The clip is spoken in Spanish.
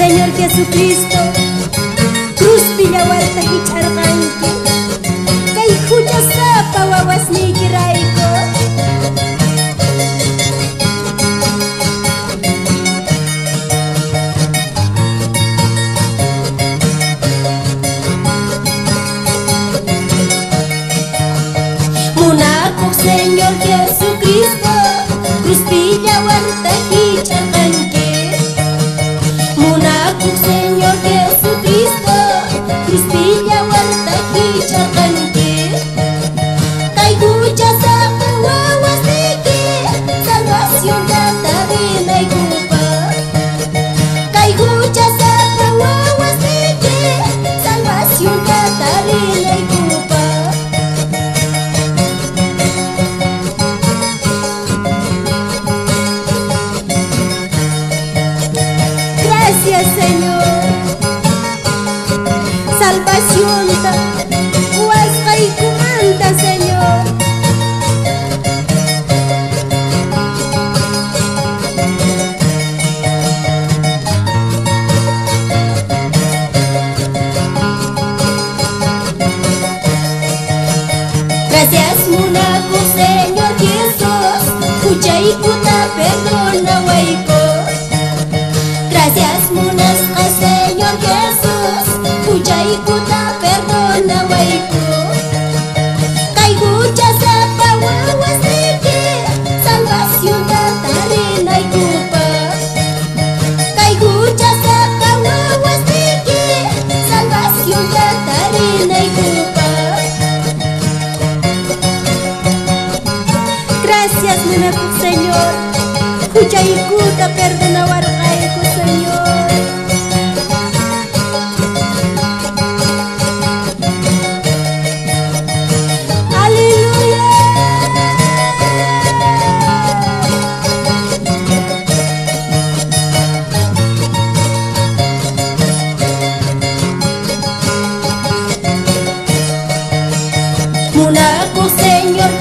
Señor Jesucristo, cruz pillawarta hicharqanki, kay huchasapa wawasniykirayku. Munakuq Señor Jesucristo, cruz pillawarta hicharqanki. Munakuq Señor Jesucristo, cruz pillawarta hicharqanki. Kay huchasapa wawasniyki, salvacionta tarinaykupak. Kay huchasapa wawasniyki, salvacionta tarinaykupak. Gracias, Señor. Salvación ta huasqaykumanta, Señor. Gracias, Munakuq Señor Jesús, huchaykuta perdona wayku. Gracias, Munasqa Señor Jesús, huchaykuta perdona wayku. Kay huchasapa wawasniyki, salvacionta tarinaykupak. Kay huchasapa wawasniyki, salvacionta tarinaykupak. Gracias, Munakuq Señor, huchaykuta perdonawarqayku, Señor. Aleluya. Munakuq Señor